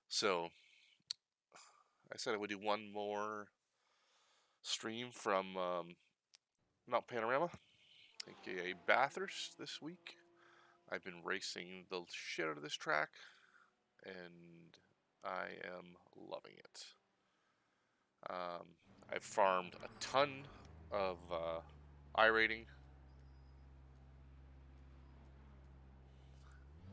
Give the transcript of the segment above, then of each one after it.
So I said I would do one more stream from Mount Panorama, aka Bathurst, this week. I've been racing the shit out of this track, and I am loving it. I've farmed a ton of iRating,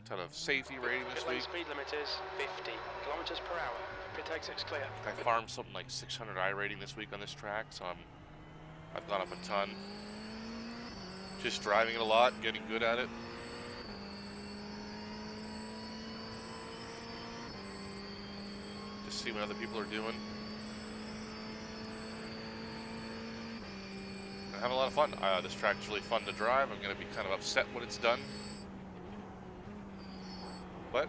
a ton of safety rating this week. Speed limit is 50 kilometers per hour. Pit exit's clear. I farmed something like 600 iRating this week on this track, so I've gone up a ton. Just driving it a lot, getting good at it. Just see what other people are doing. I'm having a lot of fun. This track is really fun to drive. I'm going to be kind of upset when it's done. But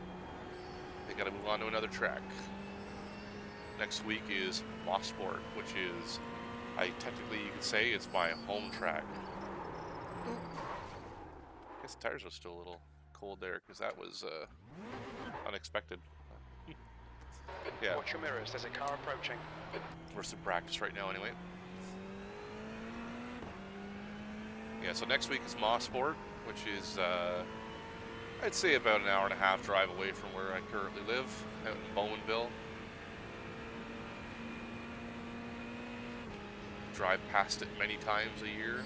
I got to move on to another track. Next week is Mosport, which is, technically you could say it's my home track. I guess the tires are still a little cold there because that was unexpected. Yeah. Watch your mirrors, there's a car approaching. We're some practice right now anyway. Yeah, so next week is Mosport, which is, I'd say about an hour and a half drive away from where I currently live, out in Bowmanville. Drive past it many times a year,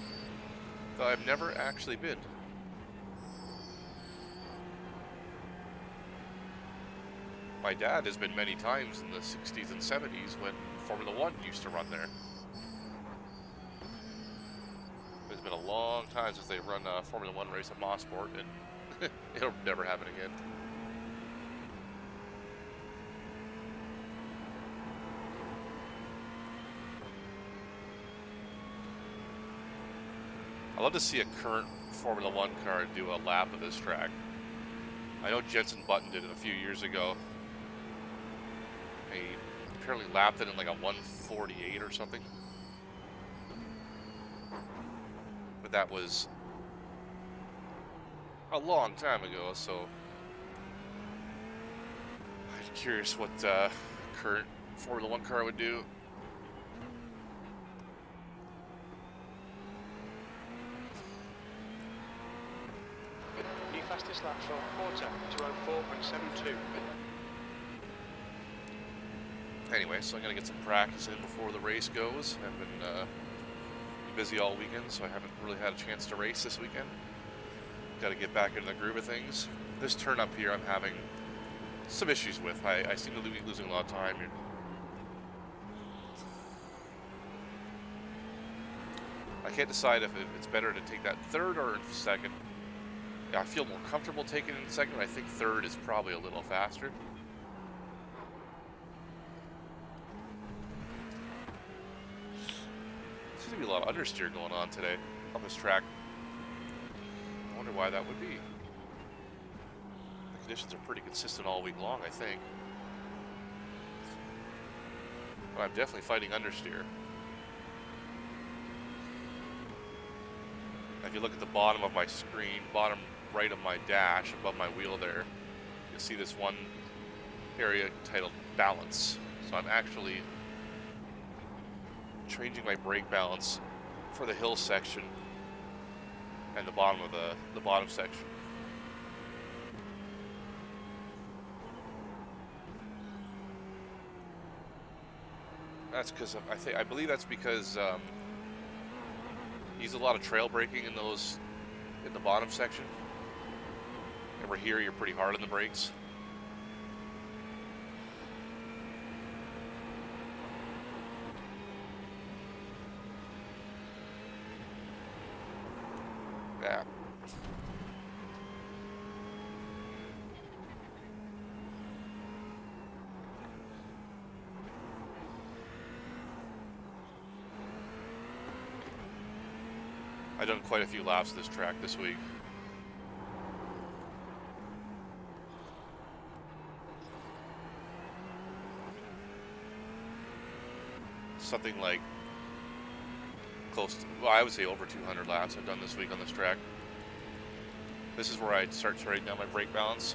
though I've never actually been. My dad has been many times in the 60s and 70s when Formula One used to run there. It's been a long time since they've run a Formula One race at Mosport, and it'll never happen again. I'd love to see a current Formula One car do a lap of this track. I know Jenson Button did it a few years ago. He apparently lapped it in like a 1:48 or something. But that was a long time ago, so I'm curious what current Formula One car would do. New fastest lap for Porter, 2:04.72. Anyway, so I'm going to get some practice in before the race goes. I've been busy all weekend, so I haven't really had a chance to race this weekend. Got to get back into the groove of things. This turn up here I'm having some issues with. I seem to be losing a lot of time here. I can't decide if it's better to take that third or in second. Yeah, I feel more comfortable taking it in second, but I think third is probably a little faster. Seems to be a lot of understeer going on today on this track. I wonder why that would be. The conditions are pretty consistent all week long, I think. But I'm definitely fighting understeer. If you look at the bottom of my screen, bottom right of my dash, above my wheel there, you'll see this one area titled balance. So I'm actually changing my brake balance for the hill section and the bottom of the bottom section. That's because I believe that's because use a lot of trail braking in the bottom section. Over here, you're pretty hard on the brakes. Yeah. I've done quite a few laps of this track this week. Something like close to, well, I would say over 200 laps I've done this week on this track. This is where I start to write down my brake balance.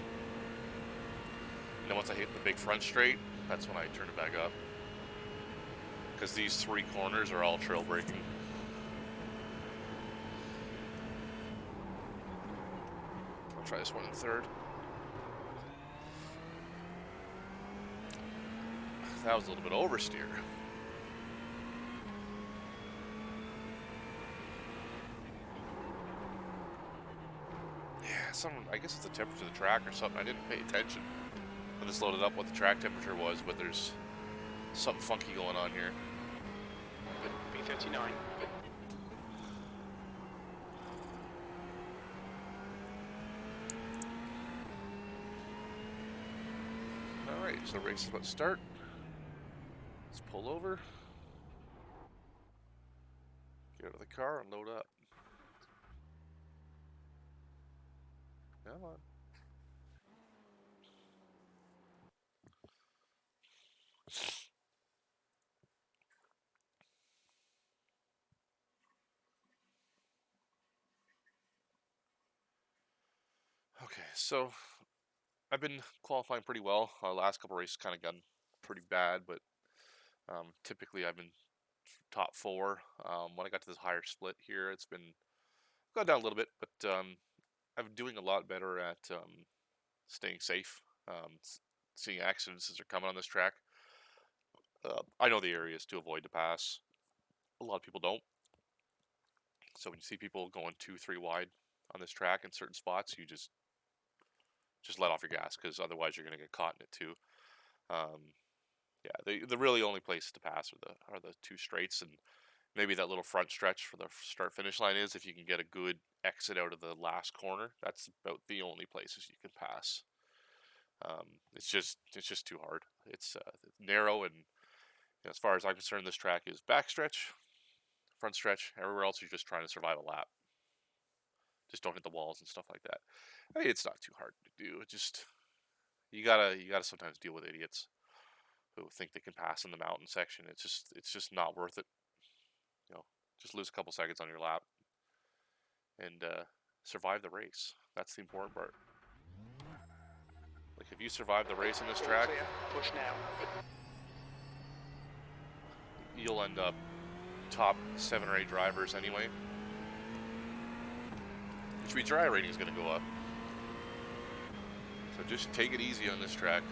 And then once I hit the big front straight, that's when I turn it back up. Because these 3 corners are all trail braking. I'll try this one in third. That was a little bit oversteer. Yeah, I guess it's the temperature of the track or something. I didn't pay attention. I just loaded up what the track temperature was, but there's something funky going on here. B39. Alright, so the race is about to start. Let's pull over. Get out of the car and load up. Come on. Okay, so I've been qualifying pretty well. Our last couple races kind of gotten pretty bad, but typically I've been top 4. When I got to this higher split here, it's been gone down a little bit, but I'm doing a lot better at staying safe. Seeing accidents as they're coming on this track. I know the areas to avoid to pass. A lot of people don't. So when you see people going 2-3 wide on this track in certain spots, you just let off your gas, because otherwise you're going to get caught in it too. Yeah, the really only places to pass are the 2 straights, and maybe that little front stretch for the start finish line is if you can get a good exit out of the last corner. That's about the only places you can pass. It's just too hard. It's narrow, and as far as I'm concerned, this track is back stretch, front stretch. Everywhere else, you're just trying to survive a lap. Just don't hit the walls and stuff like that. I mean, it's not too hard to do. It just you gotta sometimes deal with idiots who think they can pass in the mountain section. It's just not worth it. Just lose a couple seconds on your lap and survive the race. That's the important part. Like, if you survive the race on this track, Push now. you'll end up top 7 or 8 drivers anyway. Which means your iRating is going to go up. So just take it easy on this track.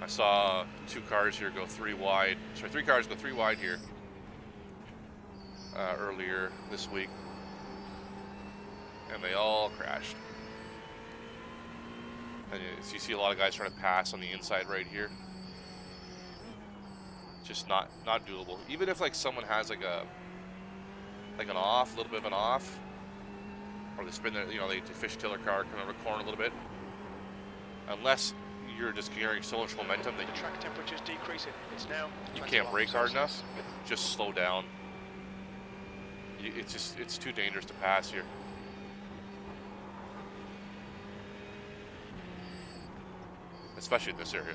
I saw 2 cars here go 3 wide. Sorry, 3 cars go 3 wide here earlier this week. And they all crashed. And you see a lot of guys trying to pass on the inside right here. Just not doable. Even if like someone has like an off, a little bit of an off, or they spin their, they fishtail their car, come over the corner a little bit. Unless you're just carrying so much momentum that the track temperature's decreasing. It's now you can't brake hard enough. Just slow down. It's too dangerous to pass here. Especially in this area.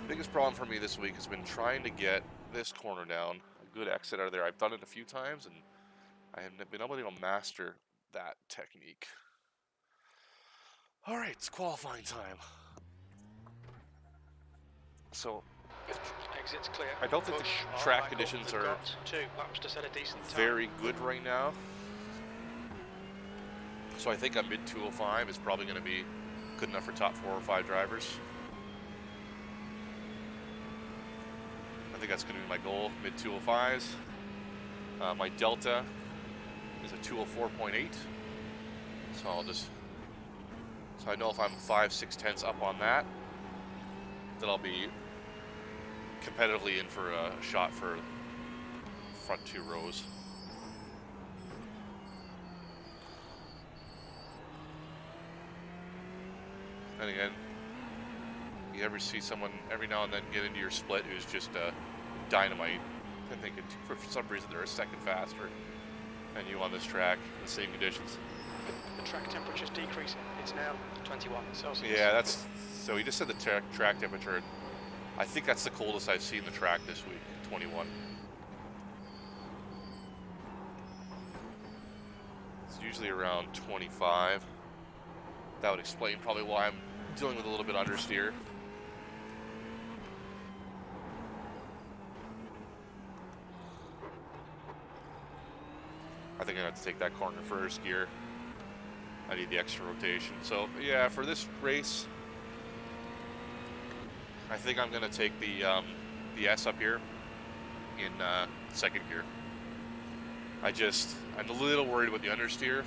Biggest problem for me this week has been trying to get this corner down, a good exit out of there. I've done it a few times, and I haven't been able to master that technique. All right, it's qualifying time. So, exit's clear. I don't think the track conditions are 2 laps to set a decent time. very good right now. So I think a mid 205 is probably going to be good enough for top 4 or 5 drivers. I think that's going to be my goal, mid 205s. My delta is a 204.8. So I know if I'm 5-6 tenths up on that, then I'll be competitively in for a shot for front 2 rows. And again, you ever see someone every now and then get into your split who's just dynamite, and they can, for some reason they're a second faster than you on this track in the same conditions. The track temperature's decreasing. It's now 21 Celsius. Yeah, so he just said the track temperature. I think that's the coldest I've seen the track this week, 21. It's usually around 25. That would explain probably why I'm dealing with a little bit understeer. I think I'm going to have to take that corner first gear. I need the extra rotation. So, yeah, for this race, I think I'm going to take the S up here in second gear. I'm a little worried about the understeer.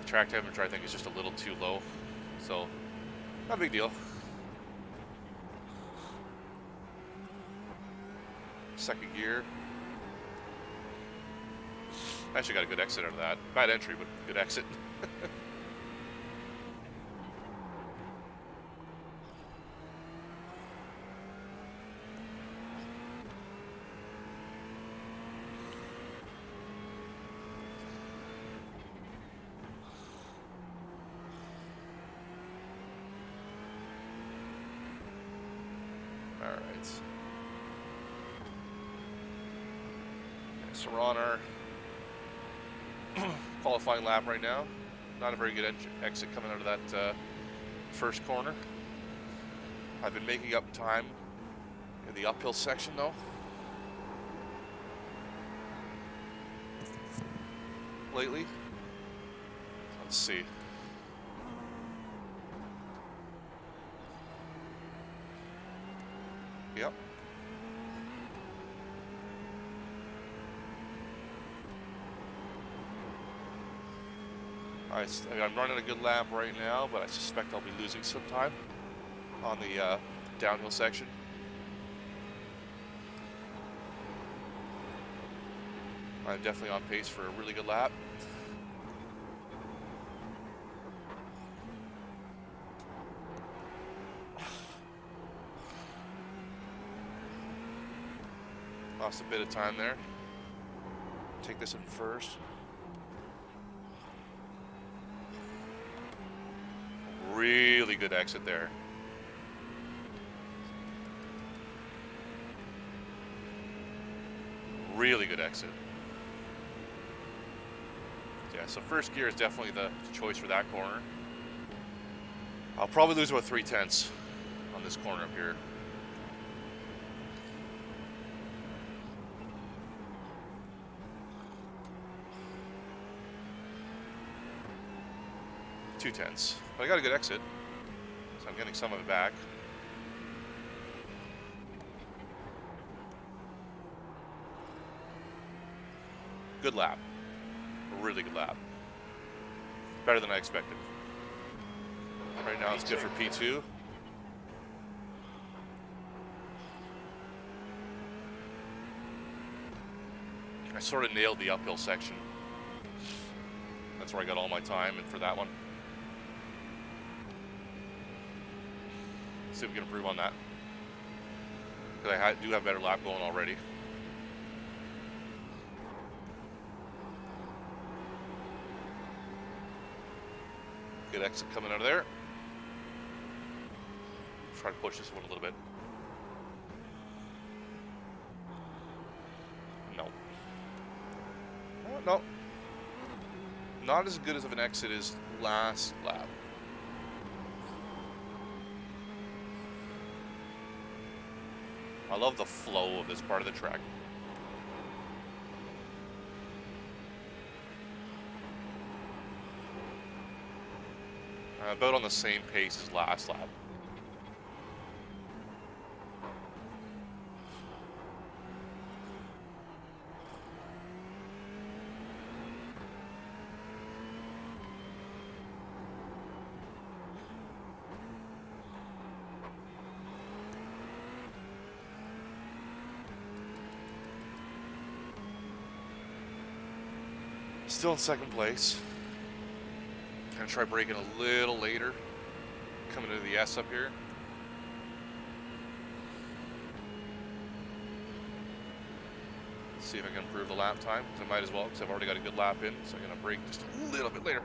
The track temperature, I think, is just a little too low. So, not a big deal. Second gear. Actually got a good exit out of that. Bad entry, but good exit. All right. So we're on our qualifying lap right now. Not a very good exit coming out of that first corner. I've been making up time in the uphill section though. Lately. Let's see. Yep. I'm running a good lap right now, but I suspect I'll be losing some time on the downhill section. I'm definitely on pace for a really good lap. Lost a bit of time there. Take this in first. Really good exit there. Really good exit. Yeah, so first gear is definitely the choice for that corner. I'll probably lose about 3/10 on this corner up here. Two-tenths. But I got a good exit, so I'm getting some of it back. Good lap. A really good lap. Better than I expected. Right now it's good for P2. I sort of nailed the uphill section. That's where I got all my time in for that one. See if we can improve on that. Because I do have better lap going already. Good exit coming out of there. Try to push this one a little bit. No. No. Not as good as of an exit as last lap. I love the flow of this part of the track. About on the same pace as last lap. Still in second place. Gonna try braking a little later. Coming into the S up here. See if I can improve the lap time. I might as well, because I've already got a good lap in. So I'm gonna brake just a little bit later.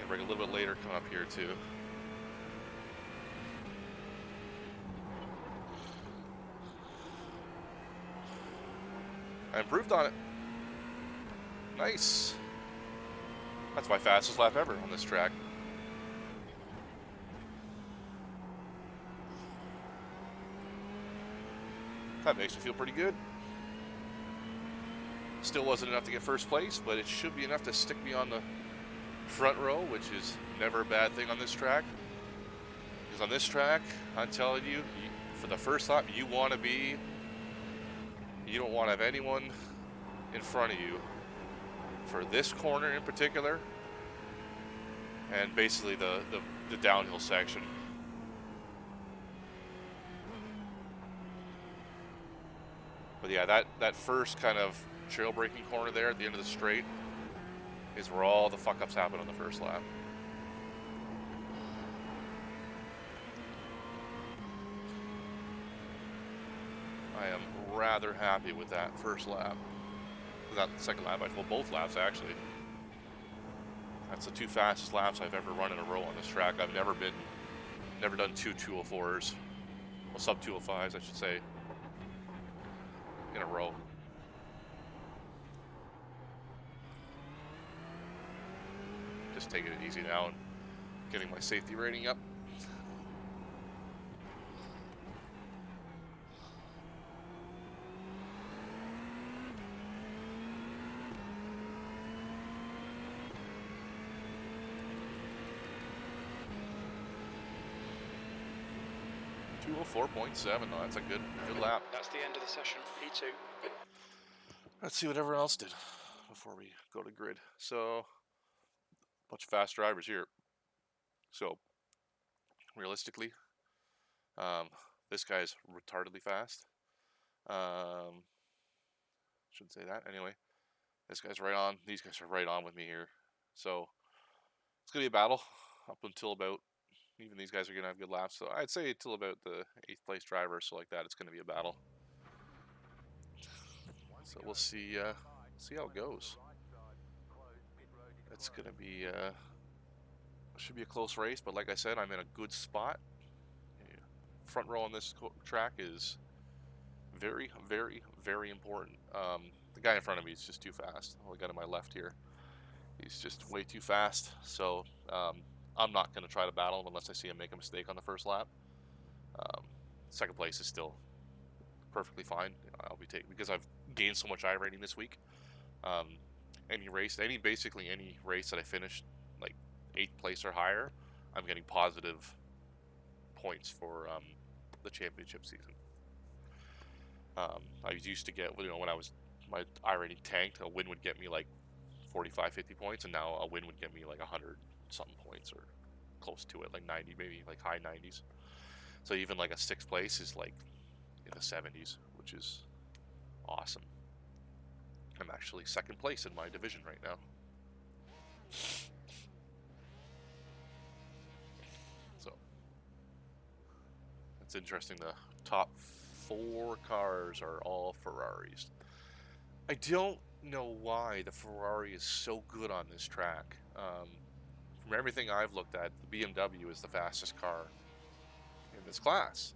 Brake a little bit later coming up here too. I improved on it. Nice. That's my fastest lap ever on this track. That makes me feel pretty good. Still wasn't enough to get first place, but it should be enough to stick me on the front row, which is never a bad thing on this track. Because on this track, I'm telling you, for the first lap, you don't want to have anyone in front of you for this corner in particular, and basically the downhill section. But yeah, that first kind of trail braking corner there at the end of the straight is where all the fuck ups happen on the first lap. I am rather happy with that first lap. Not the second lap, well, both laps actually. That's the two fastest laps I've ever run in a row on this track. I've never done two 204s, well, sub 205s I should say, in a row. Just taking it easy now and getting my safety rating up. Oh, 4.7. No, that's a good lap. That's the end of the session. P2. Let's see what everyone else did before we go to grid. So, a bunch of fast drivers here. So, realistically, this guy's retardedly fast. Shouldn't say that. Anyway, this guy's right on. These guys are right on with me here. So, it's going to be a battle up until about, even these guys are going to have good laps. So, I'd say until about the 8th place driver, so like that, it's going to be a battle. So, we'll see how it goes. It's going to be, should be a close race, but like I said, I'm in a good spot. Front row on this track is very, very, very important. The guy in front of me is just too fast. The guy to my left here, he's just way too fast. So I'm not going to try to battle him unless I see him make a mistake on the first lap. Second place is still perfectly fine. I'll be taking, because I've gained so much iRating this week. Basically any race that I finished like 8th place or higher, I'm getting positive points for the championship season. I used to get, when my iRating tanked, a win would get me like 45, 50 points, and now a win would get me like 100 something points, or close to it, like 90, maybe like high 90s. So even like a 6th place is like in the 70s, which is awesome. I'm actually 2nd place in my division right now. So it's interesting. The top 4 cars are all Ferraris. I don't know why the Ferrari is so good on this track. From everything I've looked at, the BMW is the fastest car in this class.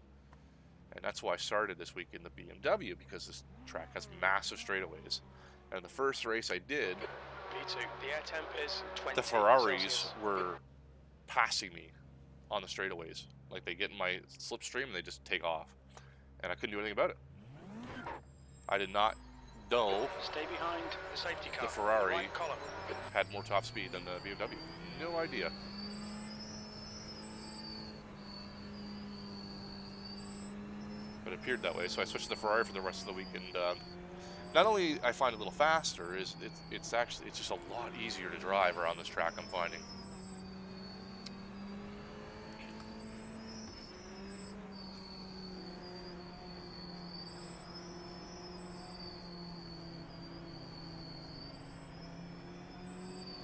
And that's why I started this week in the BMW, because this track has massive straightaways. And the first race I did, P2. The air temp is 20 the Ferraris Celsius. were passing me on the straightaways. Like, they get in my slipstream and they just take off. And I couldn't do anything about it. I did not know Stay behind the safety car. the Ferrari Right column. had more top speed than the BMW. No idea. But it appeared that way, so I switched to the Ferrari for the rest of the week, and not only I find it a little faster, it's just a lot easier to drive around this track, I'm finding.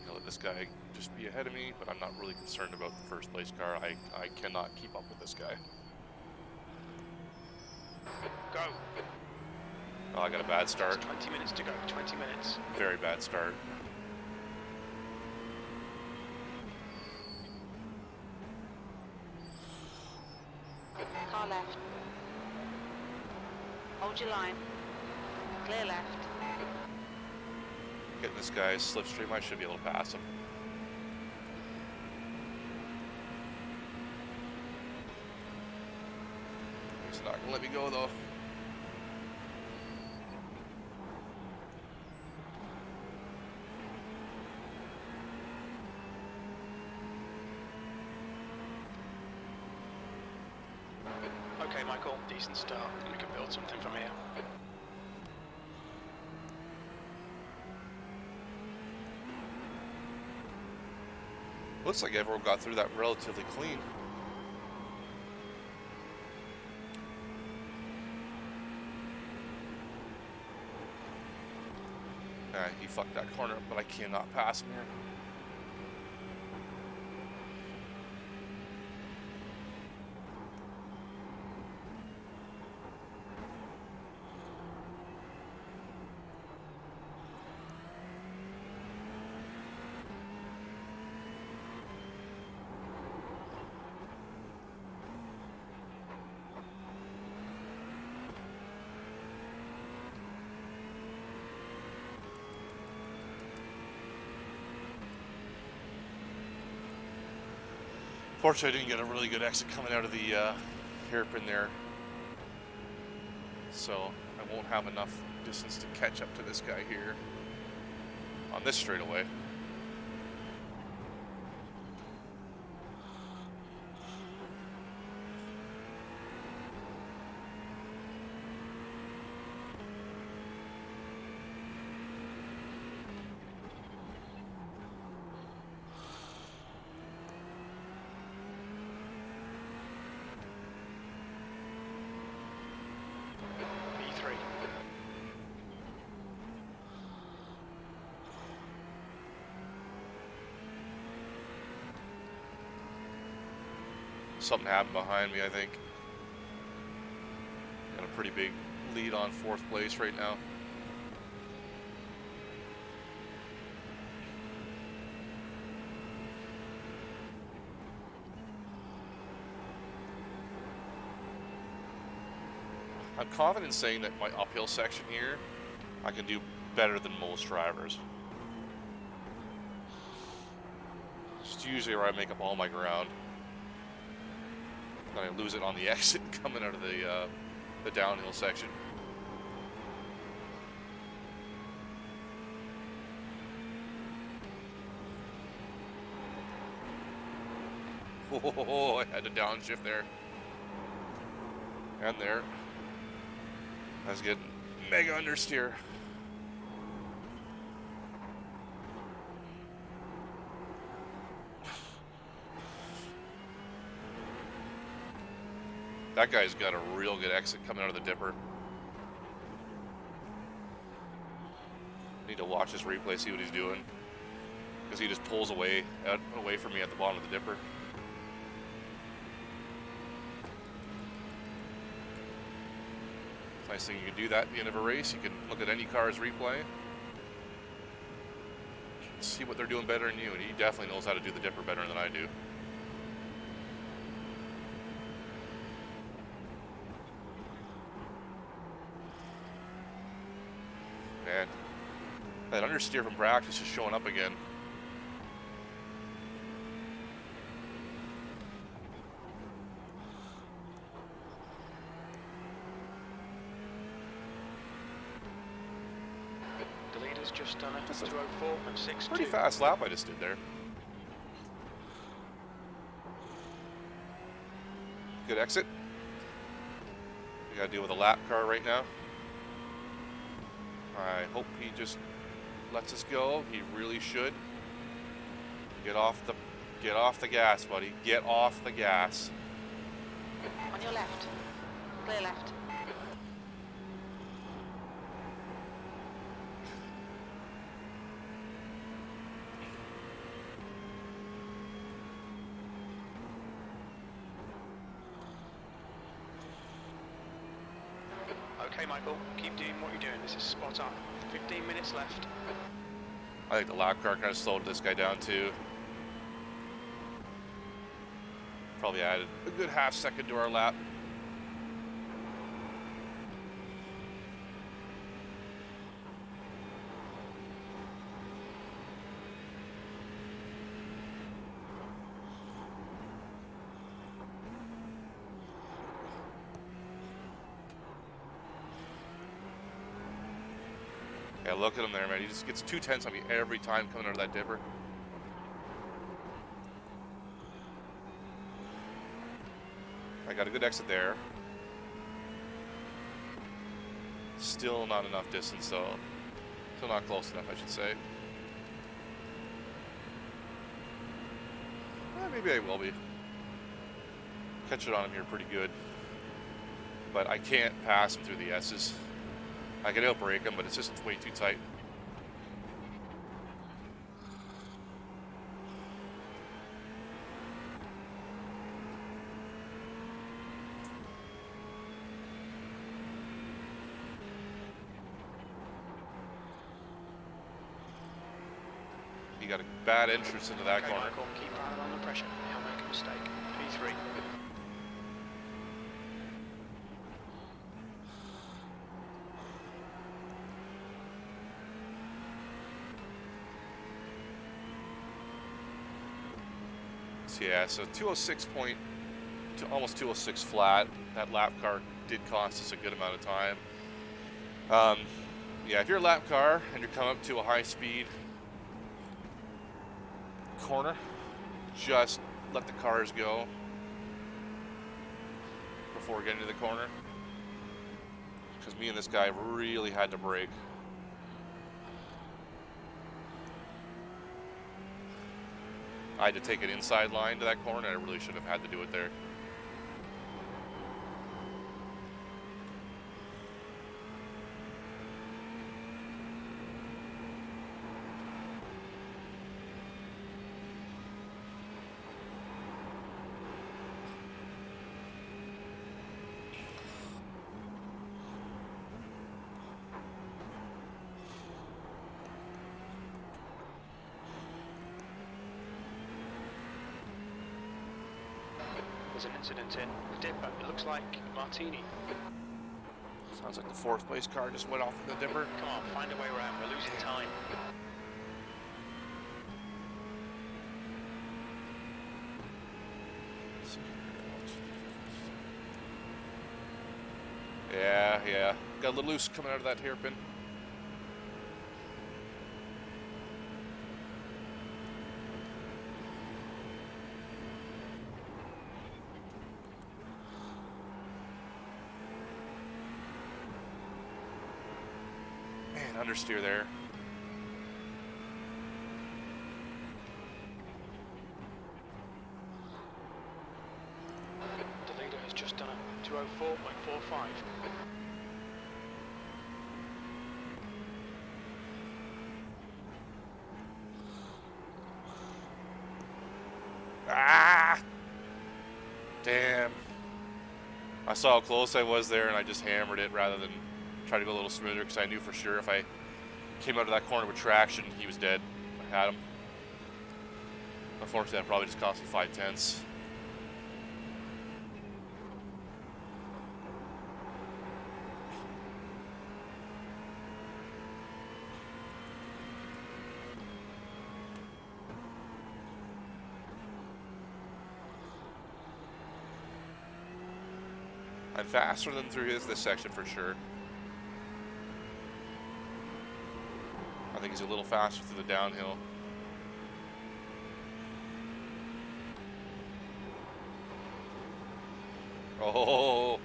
I'll let this guy just be ahead of me, but I'm not really concerned about the first place car. I cannot keep up with this guy. Go. Oh, I got a bad start. 20 minutes to go. 20 minutes. Very bad start. your left. Hold your line. Clear left. Getting this guy's slipstream, I should be able to pass him. He's not gonna let me go though. Okay, Michael, decent start. We can build something from here. Looks like everyone got through that relatively clean. He fucked that corner up, but I cannot pass him here. Fortunately, I didn't get a really good exit coming out of the hairpin there, so I won't have enough distance to catch up to this guy here on this straightaway. B3. Something happened behind me, I think. Got a pretty big lead on 4th place right now. I'm confident in saying that my uphill section here, I can do better than most drivers. It's usually where I make up all my ground. Then I lose it on the exit coming out of the downhill section. Oh, I had to downshift there. And there. I was getting mega understeer. That guy's got a real good exit coming out of the dipper. Need to watch his replay, see what he's doing. Because he just pulls away from me at the bottom of the dipper. Nice thing you can do that at the end of a race. You can look at any car's replay, see what they're doing better than you, and he definitely knows how to do the dipper better than I do. Man, that understeer from practice is showing up again. The leader's just done a 2:04 and 6:2. Pretty fast lap I just did there. Good exit. We gotta deal with a lap car right now. I hope he just lets us go. He really should. Get off the gas, buddy. Get off the gas. On your left. Clear left. Okay, Michael, keep doing what you're doing. This is spot on. 15 minutes left. I think the lap car kind of slowed this guy down too. Probably added a good half second to our lap. Yeah, look at him there, man. He just gets 2/10 on me every time coming out of that dipper. I got a good exit there. Still not enough distance, though. Still not close enough, I should say. Maybe I will be. Catch it on him here pretty good. But I can't pass him through the S's. I can outbrake him, but it's just way too tight. He got a bad entrance into that corner. Michael, keep right on the pressure. He'll make a mistake. P3. Yeah, so 206 point to almost 206 flat. That lap car did cost us a good amount of time. Yeah, if you're a lap car and you're coming up to a high speed corner, just let the cars go before getting to the corner. Because me and this guy really had to brake. I had to take an inside line to that corner, and I really should have had to do it there. There's an incident in the dipper. It looks like Martini. Sounds like the fourth place car just went off in the dipper. Come on, find a way around. We're losing time. Yeah. Got a little loose coming out of that hairpin. Man, understeer there. The leader has just done a 204.45. Ah! Damn. I saw how close I was there, and I just hammered it rather than try to go a little smoother, because I knew for sure if I came out of that corner with traction, he was dead. I had him. Unfortunately, that probably just cost me 5/10. I'm faster than through this section for sure. I think he's a little faster through the downhill. Oh.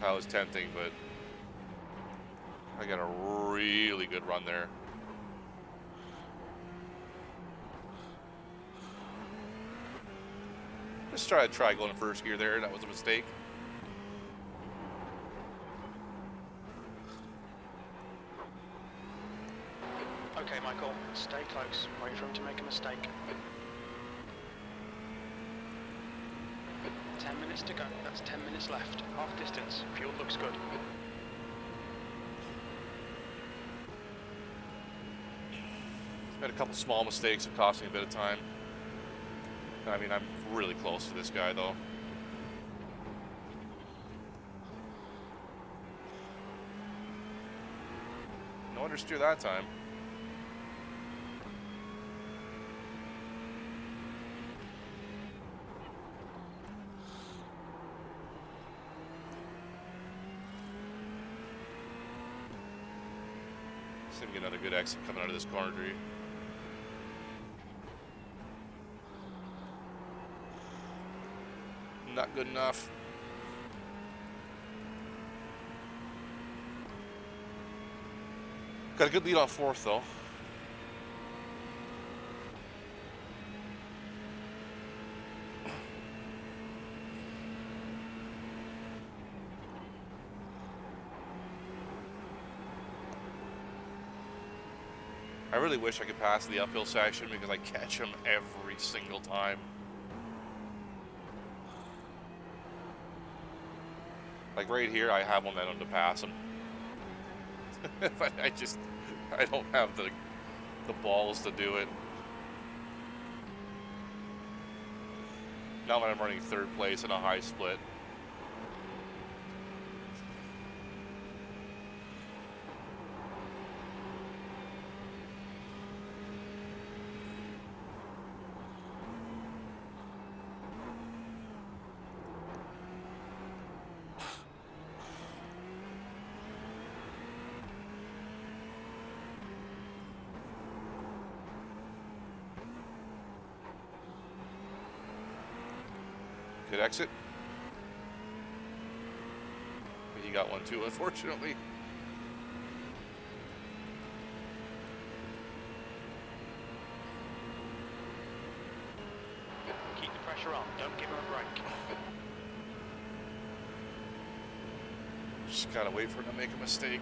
That was tempting, but I got a really good run there. Just try going in first gear there. That was a mistake. Okay, Michael, stay close. Wait for him to make a mistake. 10 minutes to go. That's 10 minutes left. Half distance. Fuel looks good. Made a couple small mistakes that cost me a bit of time. I mean, I'm really close to this guy, though. No understeer that time. another good exit coming out of this corner tree. Not good enough. Got a good lead on fourth, though. I really wish I could pass the uphill section because I catch him every single time. Like right here, I have momentum to pass him. But I don't have the balls to do it. Not when I'm running third place in a high split. Good exit. He got one too, unfortunately. Keep the pressure on. Don't give him a break. Just gotta wait for him to make a mistake.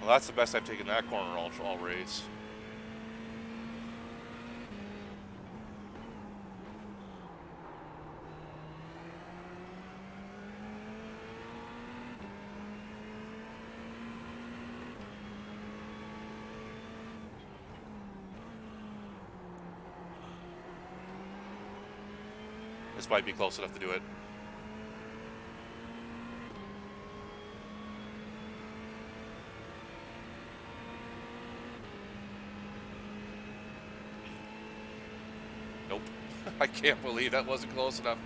Well, that's the best I've taken that corner all race. This might be close enough to do it. Nope. I can't believe that wasn't close enough.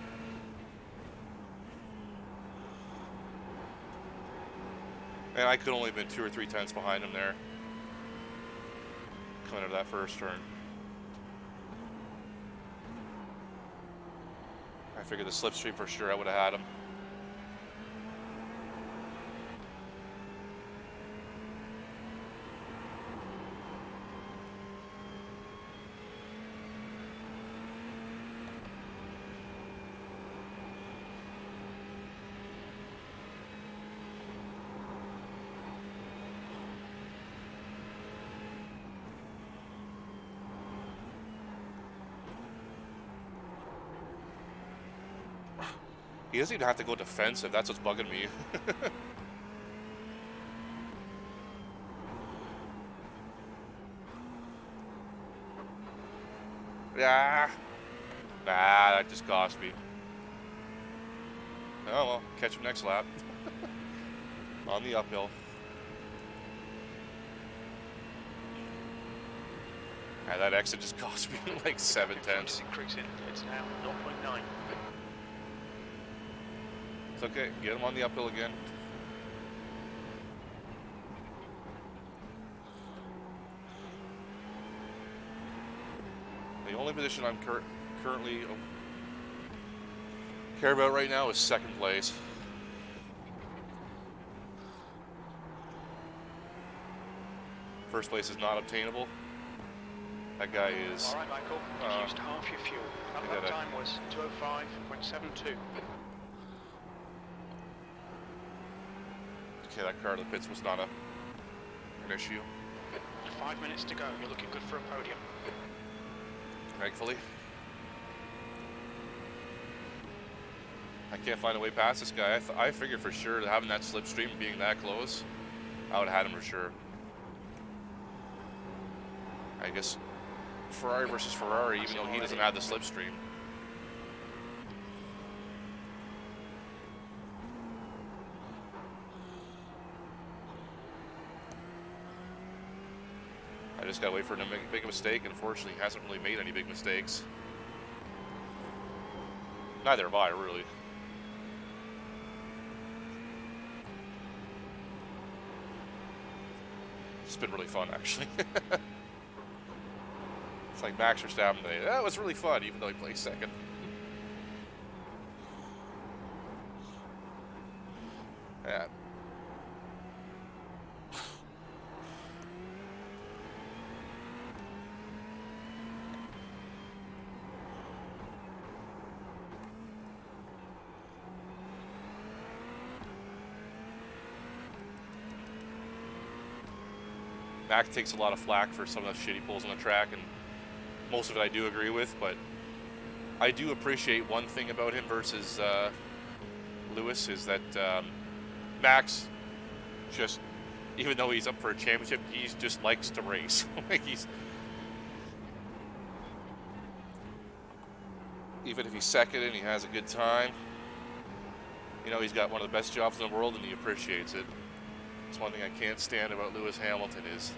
And I could only have been 2 or 3 tenths behind him there. Coming out of that first turn. I figured the slipstream for sure I would have had him. He doesn't even have to go defensive. That's what's bugging me. Yeah. Nah, that just cost me. Oh well, catch him next lap. On the uphill. Yeah, that exit just cost me like 7 tenths. Increasing. It's now 0.9. It's okay, get him on the uphill again. The only position I'm currently care about right now is second place. First place is not obtainable. That guy is... All right, Michael. You've used half your fuel. That lap time was 2:05.72. Okay, that car to the pits was not an issue. 5 minutes to go. You're looking good for a podium. Thankfully. I can't find a way past this guy. I figured for sure that having that slipstream being that close, I would have had him for sure. I guess Ferrari versus Ferrari, even though he doesn't have the slipstream. I just gotta wait for him to make a mistake, and unfortunately he hasn't really made any big mistakes. Neither have I, really. It's been really fun, actually. It's like Max Verstappen today. That was really fun, even though he placed second. Yeah. Max takes a lot of flack for some of the shit he pulls on the track, and most of it I do agree with, but I do appreciate one thing about him versus Lewis is that Max just, even though he's up for a championship, he just likes to race. Like even if he's second and he has a good time, you know, he's got one of the best jobs in the world and he appreciates it. It's one thing I can't stand about Lewis Hamilton is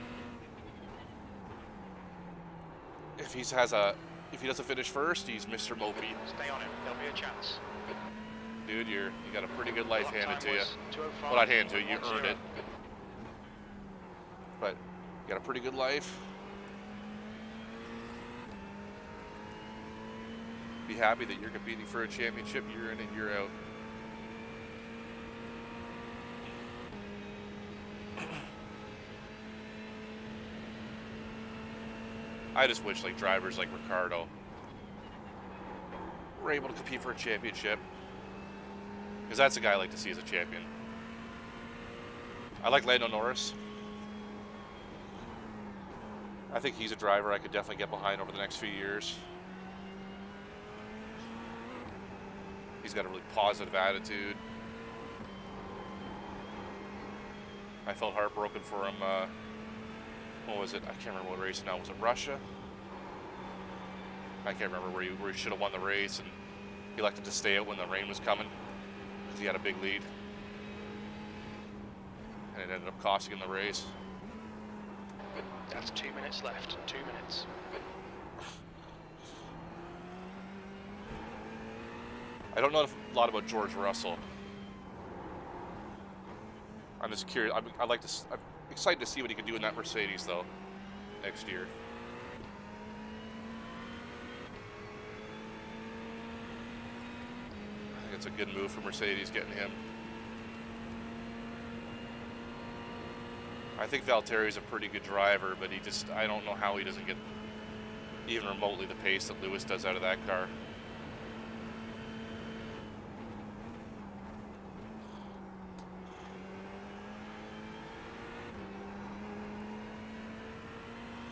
if he doesn't finish first, he's Mr. Mopey. Stay on him. There'll be a chance. Dude, you got a pretty good life handed to you. 2:05, Well, not handed to you, you 1:10. earned it. But you got a pretty good life. Be happy that you're competing for a championship year in and year out. I just wish like drivers like Ricardo were able to compete for a championship, because that's a guy I like to see as a champion. I like Lando Norris. I think he's a driver I could definitely get behind over the next few years. He's got a really positive attitude. I felt heartbroken for him. What was it? I can't remember what race now. Was it Russia? I can't remember where he should have won the race, and he elected to stay out when the rain was coming because he had a big lead, and it ended up costing him the race. That's 2 minutes left. 2 minutes. I don't know a lot about George Russell. I'm just curious. I'm excited to see what he can do in that Mercedes, though, next year. I think it's a good move for Mercedes getting him. I think Valtteri's a pretty good driver, but I don't know how he doesn't get even remotely the pace that Lewis does out of that car.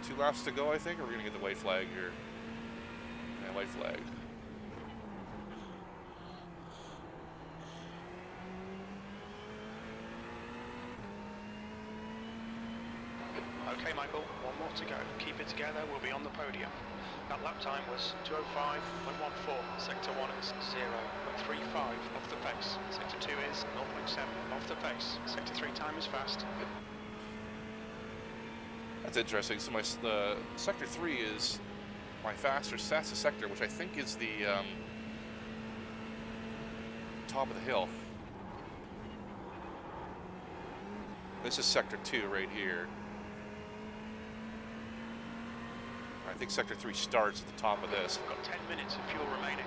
Two laps to go, I think, or we're going to get the white flag here. Yeah, white flag. Okay, Michael, one more to go. Keep it together, we'll be on the podium. That lap time was 2:05.14. Sector 1 is 0.35 off the pace. Sector 2 is 0.7 off the pace. Sector 3 time is fast. That's interesting. So the sector 3 is my fastest sector, which I think is the top of the hill. This is sector 2 right here. I think sector 3 starts at the top of this. We've got 10 minutes of fuel remaining.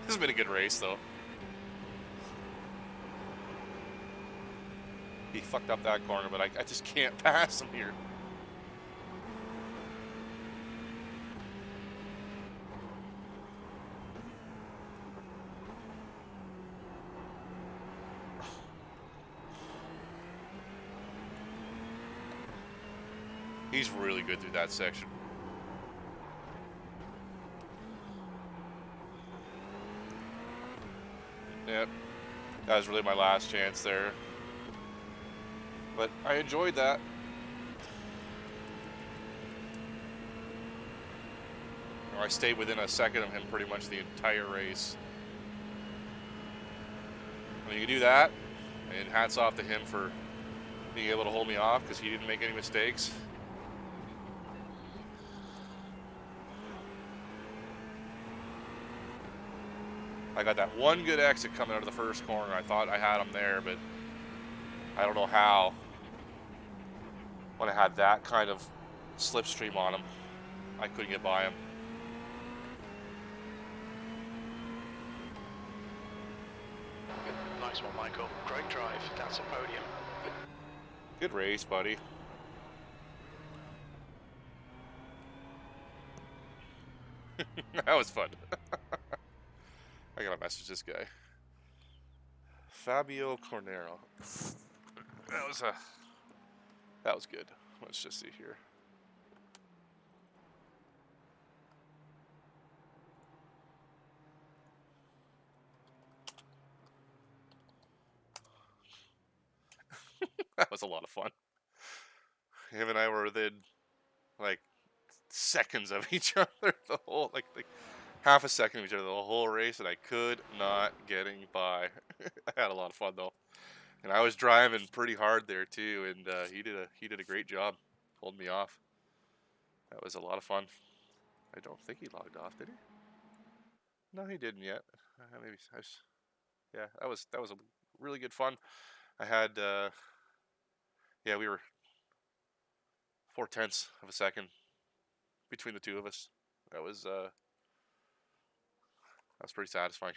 This has been a good race, though. He fucked up that corner, but I just can't pass him here. He's really good through that section. Yep, that was really my last chance there. But I enjoyed that. I stayed within a second of him pretty much the entire race. When you do that, and hats off to him for being able to hold me off because he didn't make any mistakes. I got that one good exit coming out of the first corner. I thought I had him there, but I don't know how. When I had that kind of slipstream on him, I couldn't get by him. Nice one, Michael. Great drive. That's a podium. Good race, buddy. That was fun. I gotta message this guy. Fabio Cornero. That was good. Let's just see here. That was a lot of fun. Him and I were within like seconds of each other the whole like half a second of each other the whole race, and I could not getting by. I had a lot of fun though, and I was driving pretty hard there too, and he did a great job holding me off. That was a lot of fun. I don't think he logged off, did he? No, he didn't yet. Maybe yeah, that was a really good fun. I had yeah, we were 0.4 of a second between the two of us. That was pretty satisfying.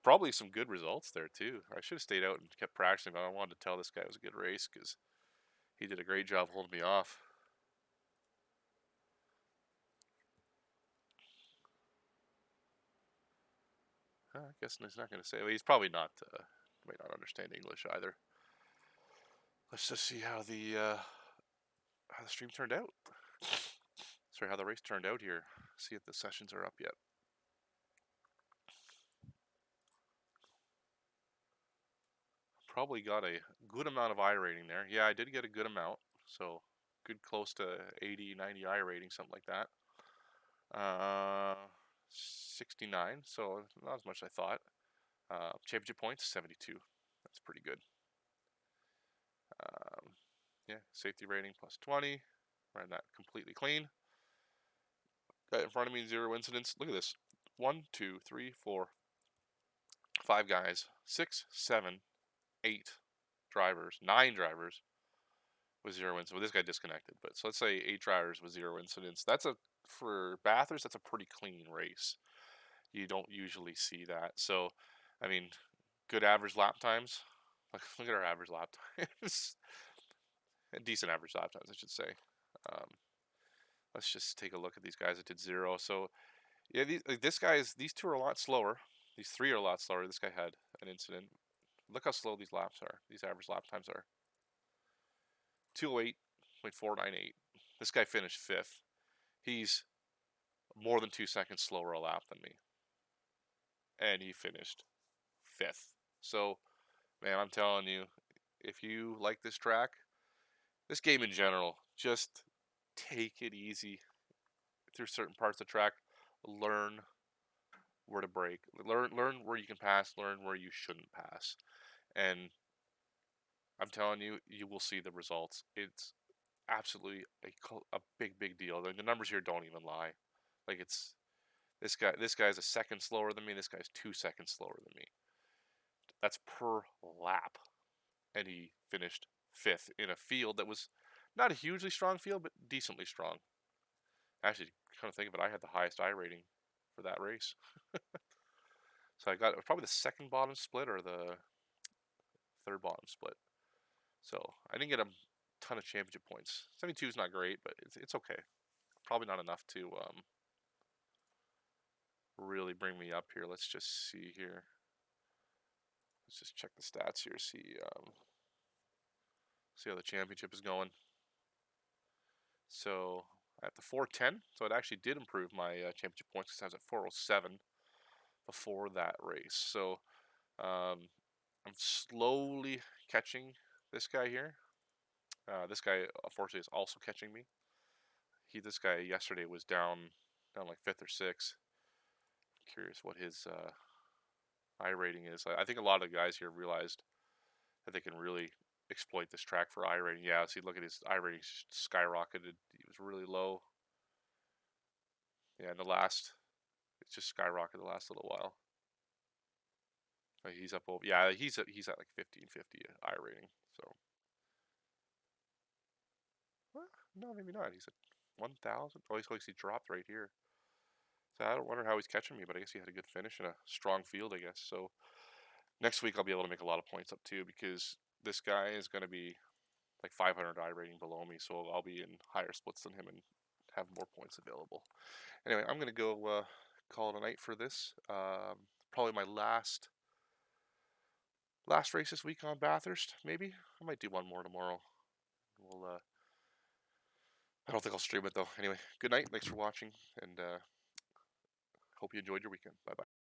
Probably some good results there too. I should have stayed out and kept practicing, but I wanted to tell this guy it was a good race because he did a great job holding me off. I guess he's not going to say. Well, he's probably not. Might not understand English either. Let's just see how the stream turned out. Sorry, how the race turned out here. See if the sessions are up yet. Probably got a good amount of iRating there. Yeah, I did get a good amount. So good close to 80, 90 iRating, something like that. 69, so not as much as I thought. Championship points, 72. That's pretty good. Yeah, safety rating plus 20. Ran that completely clean. Guy in front of me, 0 incidents. Look at this. 1, 2, 3, 4, 5 guys. 6, 7, 8 drivers. 9 drivers with 0 incidents. Well, this guy disconnected, but so let's say 8 drivers with 0 incidents. For Bathurst, that's a pretty clean race. You don't usually see that. So, I mean, good average lap times. Look at our average lap times. Decent average lap times, I should say. Let's just take a look at these guys that did 0. So, yeah, these two are a lot slower. These 3 are a lot slower. This guy had an incident. Look how slow these laps are. These average lap times are 208.498. This guy finished 5th. He's more than 2 seconds slower a lap than me, and he finished 5th. So, man, I'm telling you, if you like this track, this game in general, just take it easy through certain parts of the track. Learn where to brake. Learn where you can pass. Learn where you shouldn't pass. And I'm telling you, you will see the results. It's absolutely a big deal. The numbers here don't even lie. Like this guy's a second slower than me. This guy's 2 seconds slower than me. That's per lap, and he finished 5th in a field that was not a hugely strong field, but decently strong. Actually, kind of think of it, I had the highest iRating for that race. So I got probably the second bottom split or the third bottom split. So I didn't get a ton of championship points. 72 is not great, but it's okay. Probably not enough to really bring me up here. Let's just see here. Let's just check the stats here. See how the championship is going. So I have the 410. So it actually did improve my championship points because I was at 407 before that race. So I'm slowly catching this guy here. This guy, unfortunately, is also catching me. This guy yesterday was down like 5th or 6th. Curious what his iRating is. I think a lot of the guys here realized that they can really exploit this track for iRating. Yeah, see, look at his iRating skyrocketed. He was really low. Yeah, in the last, it's just skyrocketed the last little while. He's up over. Yeah, he's at like 1550 iRating. So, well, no, maybe not. He's at 1000. Oh, he dropped right here. So I don't wonder how he's catching me, but I guess he had a good finish and a strong field, I guess. So next week I'll be able to make a lot of points up too, because this guy is going to be like 500 iRating below me, so I'll be in higher splits than him and have more points available. Anyway, I'm going to go call it a night for this. Probably my last race this week on Bathurst, maybe. I might do one more tomorrow. We'll I don't think I'll stream it though. Anyway, good night. Thanks for watching, and hope you enjoyed your weekend. Bye bye.